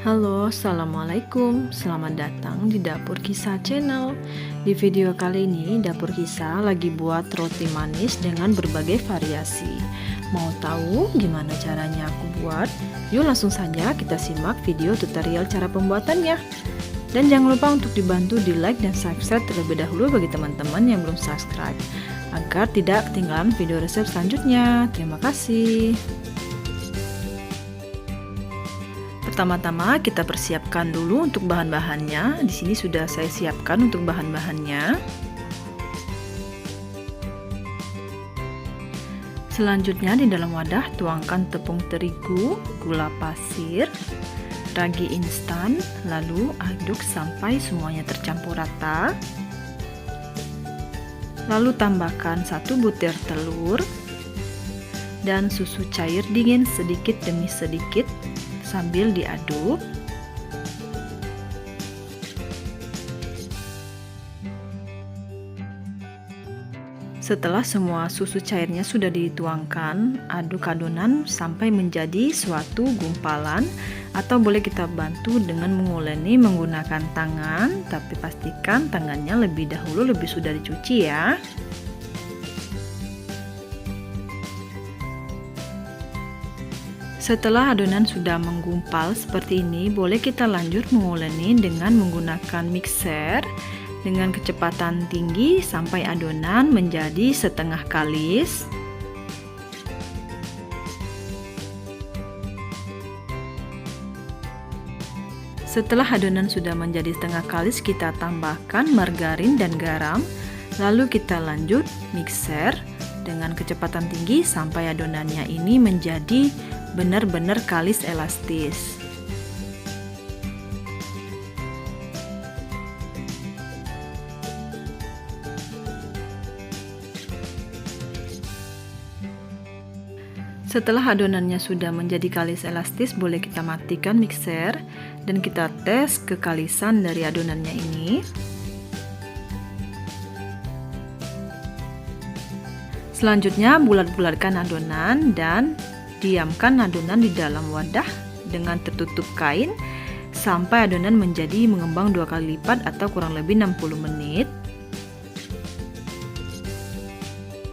Halo, Assalamualaikum. Selamat datang di Dapur Kisah Channel. Di video kali ini, Dapur Kisah lagi buat roti manis dengan berbagai variasi. Mau tahu gimana caranya aku buat? Yuk langsung saja kita simak video tutorial cara pembuatannya. Dan jangan lupa untuk dibantu di like dan subscribe terlebih dahulu bagi teman-teman yang belum subscribe, agar tidak ketinggalan video resep selanjutnya. Terima kasih. Pertama-tama kita persiapkan dulu untuk bahan-bahannya. Di sini sudah saya siapkan untuk bahan-bahannya. Selanjutnya di dalam wadah tuangkan tepung terigu, gula pasir, ragi instan, lalu aduk sampai semuanya tercampur rata. Lalu tambahkan 1 butir telur dan susu cair dingin sedikit demi sedikit sambil diaduk. Setelah semua susu cairnya sudah dituangkan, aduk adonan sampai menjadi suatu gumpalan, atau boleh kita bantu dengan menguleni menggunakan tangan, tapi pastikan tangannya lebih dahulu sudah dicuci ya. Setelah adonan sudah menggumpal seperti ini, boleh kita lanjut menguleni dengan menggunakan mixer dengan kecepatan tinggi sampai adonan menjadi setengah kalis. Setelah adonan sudah menjadi setengah kalis, kita tambahkan margarin dan garam, lalu kita lanjut mixer dengan kecepatan tinggi sampai adonannya ini menjadi benar-benar kalis elastis. Setelah adonannya sudah menjadi kalis elastis, boleh kita matikan mixer dan kita tes kekalisan dari adonannya ini. Selanjutnya bulat-bulatkan adonan dan diamkan adonan di dalam wadah dengan tertutup kain sampai adonan menjadi mengembang 2 kali lipat atau kurang lebih 60 menit.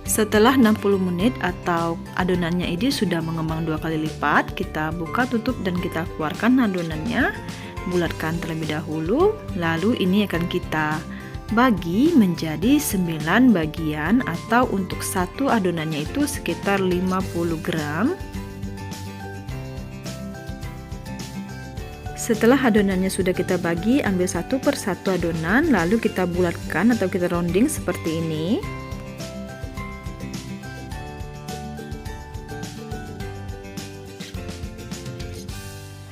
Setelah 60 menit atau adonannya ini sudah mengembang 2 kali lipat, kita buka tutup dan kita keluarkan adonannya, bulatkan terlebih dahulu, lalu ini akan kita bagi menjadi 9 bagian, atau untuk satu adonannya itu sekitar 50 gram. Setelah adonannya sudah kita bagi, ambil satu persatu adonan, lalu kita bulatkan atau kita rounding seperti ini.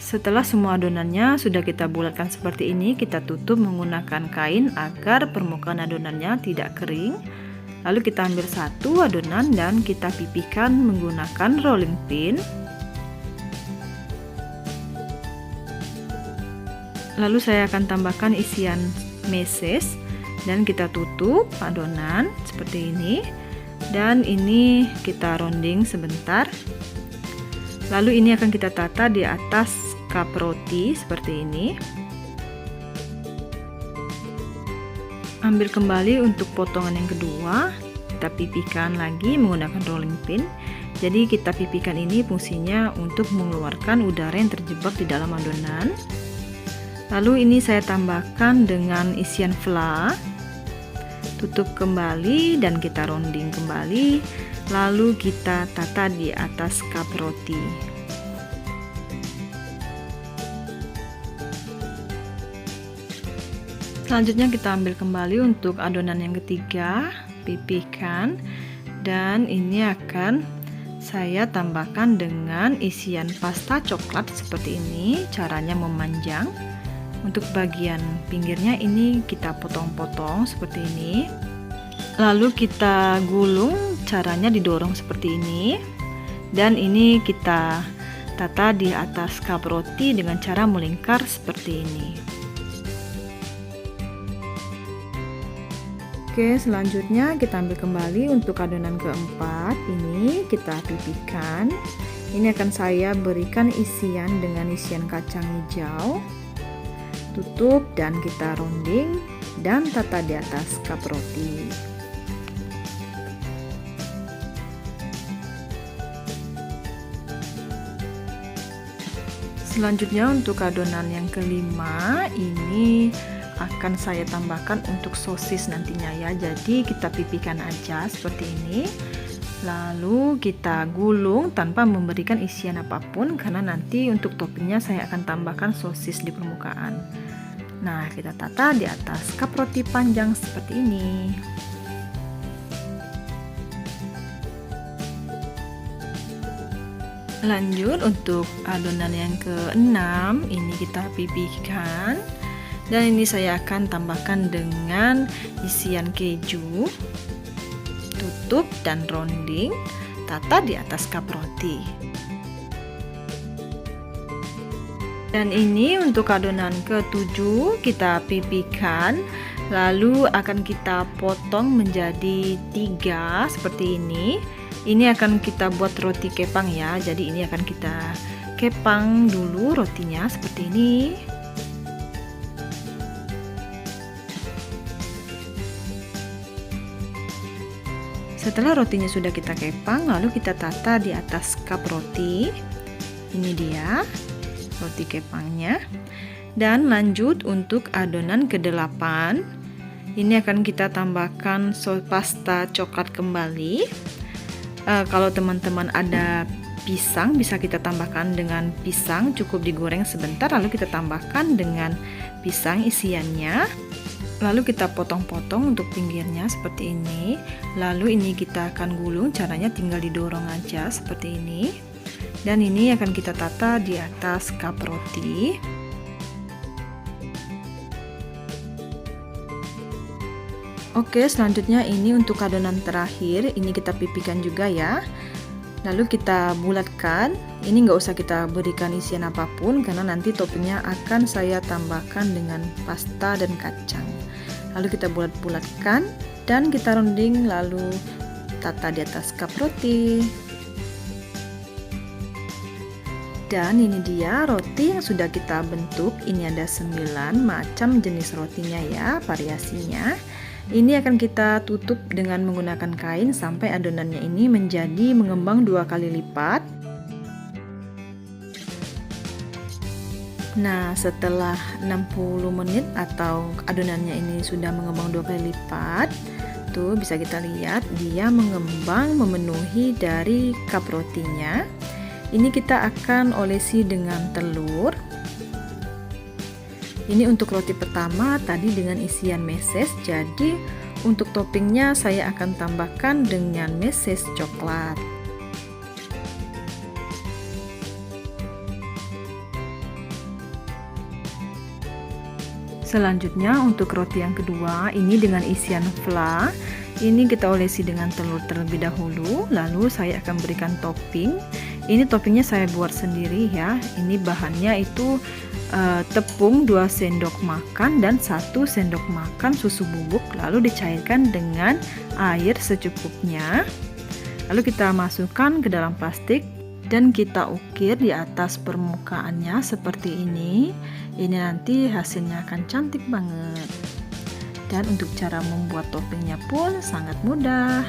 Setelah semua adonannya sudah kita bulatkan seperti ini, kita tutup menggunakan kain agar permukaan adonannya tidak kering. Lalu kita ambil satu adonan dan kita pipihkan menggunakan rolling pin. Lalu saya akan tambahkan isian meses dan kita tutup adonan seperti ini, dan ini kita rounding sebentar. Lalu ini akan kita tata di atas cup roti seperti ini. Ambil kembali untuk potongan yang kedua, kita pipihkan lagi menggunakan rolling pin. Jadi kita pipihkan ini fungsinya untuk mengeluarkan udara yang terjebak di dalam adonan. Lalu ini saya tambahkan dengan isian fla, tutup kembali dan kita rounding kembali, lalu kita tata di atas cup roti. Selanjutnya kita ambil kembali untuk adonan yang ketiga, pipihkan, dan ini akan saya tambahkan dengan isian pasta coklat seperti ini. Caranya memanjang. Untuk bagian pinggirnya ini kita potong-potong seperti ini, lalu kita gulung, caranya didorong seperti ini, dan ini kita tata di atas cup roti dengan cara melingkar seperti ini. Oke, selanjutnya kita ambil kembali untuk adonan keempat, ini kita pipihkan. Ini akan saya berikan isian dengan isian kacang hijau. Tutup dan kita rounding dan tata di atas cup roti. Selanjutnya untuk adonan yang kelima, ini akan saya tambahkan untuk sosis nantinya ya. Jadi kita pipihkan aja seperti ini. Lalu kita gulung tanpa memberikan isian apapun, karena nanti untuk toppingnya saya akan tambahkan sosis di permukaan. Nah, kita tata di atas cup roti panjang seperti ini. Lanjut untuk adonan yang keenam, ini kita pipihkan. Dan ini saya akan tambahkan dengan isian keju. Tutup dan rounding, tata di atas cup roti. Dan ini untuk adonan ketujuh kita pipihkan, lalu akan kita potong menjadi 3 seperti ini. Ini akan kita buat roti kepang ya, jadi ini akan kita kepang dulu rotinya seperti ini. Setelah rotinya sudah kita kepang, lalu kita tata di atas cup roti. Ini dia roti kepangnya. Dan lanjut untuk adonan ke-8. Ini akan kita tambahkan pasta coklat kembali. Kalau teman-teman ada pisang, bisa kita tambahkan dengan pisang, cukup digoreng sebentar, lalu kita tambahkan dengan pisang isiannya. Lalu kita potong-potong untuk pinggirnya seperti ini. Lalu ini kita akan gulung, caranya tinggal didorong aja seperti ini. Dan ini akan kita tata di atas cup roti. Oke, selanjutnya ini untuk adonan terakhir, ini kita pipihkan juga ya. Lalu kita bulatkan. Ini nggak usah kita berikan isian apapun, karena nanti toppingnya akan saya tambahkan dengan pasta dan kacang. Lalu kita bulat-bulatkan dan kita rounding, lalu tata di atas cup roti. Dan ini dia roti yang sudah kita bentuk. Ini ada 9 macam jenis rotinya ya, variasinya. Ini akan kita tutup dengan menggunakan kain sampai adonannya ini menjadi mengembang 2 kali lipat. Nah, setelah 60 menit atau adonannya ini sudah mengembang 2 kali lipat, tuh bisa kita lihat dia mengembang memenuhi dari cup rotinya. Ini kita akan olesi dengan telur. Ini untuk roti pertama tadi dengan isian meses, jadi untuk toppingnya saya akan tambahkan dengan meses coklat. Selanjutnya untuk roti yang kedua, ini dengan isian flan. Ini kita olesi dengan telur terlebih dahulu, lalu saya akan berikan topping. Ini toppingnya saya buat sendiri ya. Ini bahannya itu tepung 2 sendok makan dan 1 sendok makan susu bubuk, lalu dicairkan dengan air secukupnya. Lalu kita masukkan ke dalam plastik dan kita ukir di atas permukaannya seperti ini. Ini nanti hasilnya akan cantik banget. Dan untuk cara membuat toppingnya pun sangat mudah.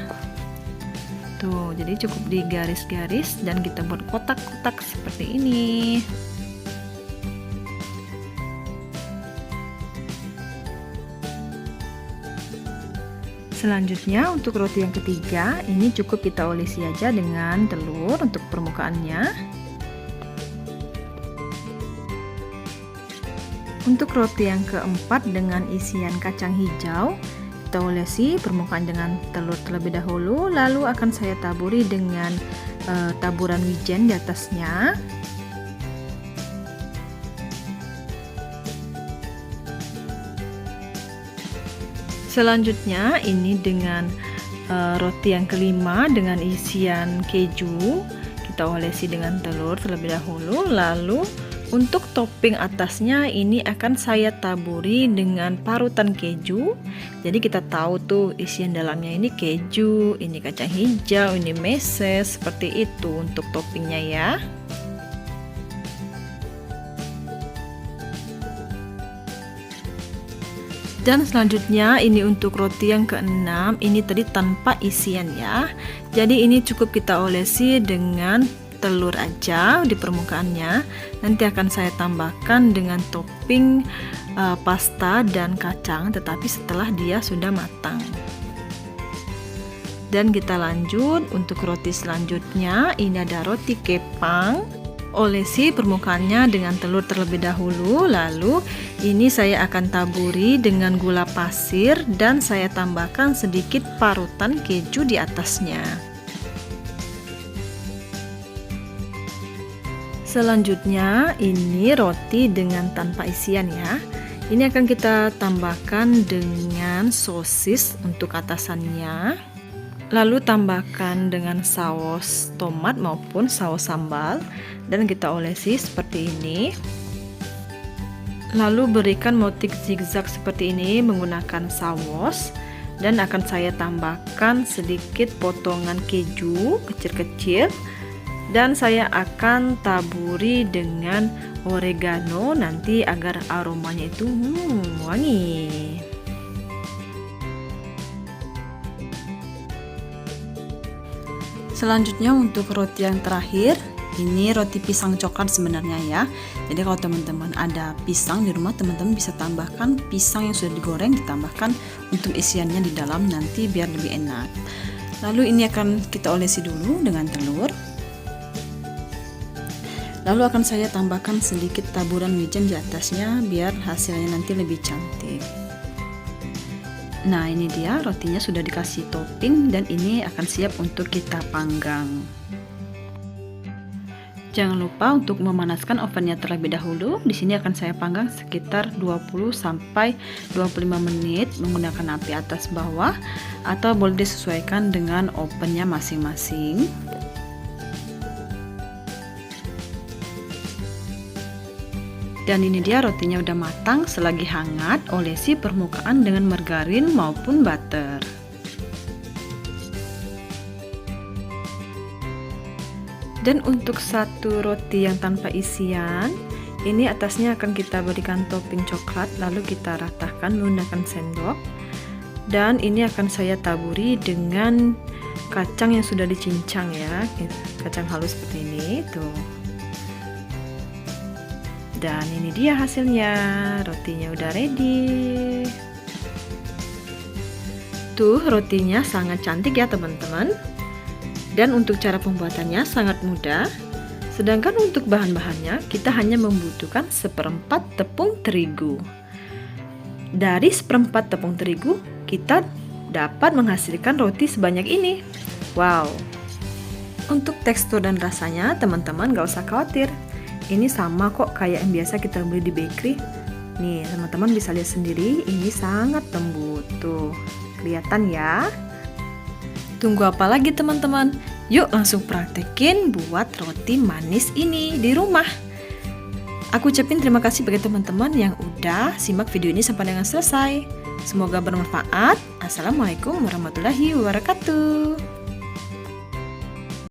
Tuh, jadi cukup digaris-garis dan kita buat kotak-kotak seperti ini. Selanjutnya untuk roti yang ketiga, ini cukup kita olesi aja dengan telur untuk permukaannya. Untuk roti yang keempat dengan isian kacang hijau, kita olesi permukaan dengan telur terlebih dahulu, lalu akan saya taburi dengan taburan wijen di atasnya. Selanjutnya ini dengan roti yang kelima dengan isian keju, kita olesi dengan telur terlebih dahulu, lalu Untuk topping atasnya ini akan saya taburi dengan parutan keju. Jadi kita tahu tuh isian dalamnya ini keju, ini kacang hijau, ini meses, seperti itu untuk toppingnya ya. Dan selanjutnya ini untuk roti yang keenam, ini tadi tanpa isian ya. Jadi ini cukup kita olesi dengan telur aja di permukaannya. Nanti akan saya tambahkan dengan topping pasta dan kacang, tetapi setelah dia sudah matang. Dan kita lanjut untuk roti selanjutnya. Ini ada roti kepang. Olesi permukaannya dengan telur terlebih dahulu, lalu ini saya akan taburi dengan gula pasir dan saya tambahkan sedikit parutan keju di atasnya. Selanjutnya ini roti dengan tanpa isian ya. Ini akan kita tambahkan dengan sosis untuk atasannya. Lalu tambahkan dengan saus tomat maupun saus sambal dan kita olesi seperti ini. Lalu berikan motif zigzag seperti ini menggunakan saus dan akan saya tambahkan sedikit potongan keju kecil-kecil dan saya akan taburi dengan oregano nanti agar aromanya itu wangi. Selanjutnya untuk roti yang terakhir, ini roti pisang coklat sebenarnya ya. Jadi kalau teman-teman ada pisang di rumah, teman-teman bisa tambahkan pisang yang sudah digoreng, ditambahkan untuk isiannya di dalam nanti biar lebih enak. Lalu ini akan kita olesi dulu dengan telur. Lalu akan saya tambahkan sedikit taburan wijen di atasnya biar hasilnya nanti lebih cantik. Nah ini dia rotinya sudah dikasih topping dan ini akan siap untuk kita panggang. Jangan lupa untuk memanaskan ovennya terlebih dahulu. Di sini akan saya panggang sekitar 20 sampai 25 menit menggunakan api atas bawah atau boleh disesuaikan dengan ovennya masing-masing. Dan ini dia rotinya udah matang. Selagi hangat, olesi permukaan dengan margarin maupun butter. Dan untuk satu roti yang tanpa isian, ini atasnya akan kita berikan topping coklat, lalu kita ratakan menggunakan sendok. Dan ini akan saya taburi dengan kacang yang sudah dicincang ya, kacang halus seperti ini tuh. Dan ini dia hasilnya, rotinya udah ready. Tuh rotinya sangat cantik ya teman-teman. Dan untuk cara pembuatannya sangat mudah. Sedangkan untuk bahan-bahannya kita hanya membutuhkan 1/4 tepung terigu. Dari 1/4 tepung terigu kita dapat menghasilkan roti sebanyak ini. Wow. Untuk tekstur dan rasanya teman-teman gak usah khawatir. Ini sama kok kayak yang biasa kita beli di bakery. Nih teman-teman bisa lihat sendiri, ini sangat lembut tuh, kelihatan ya. Tunggu apa lagi teman-teman? Yuk langsung praktekin buat roti manis ini di rumah. Aku ucapin terima kasih bagi teman-teman yang udah simak video ini sampai dengan selesai. Semoga bermanfaat. Assalamualaikum warahmatullahi wabarakatuh.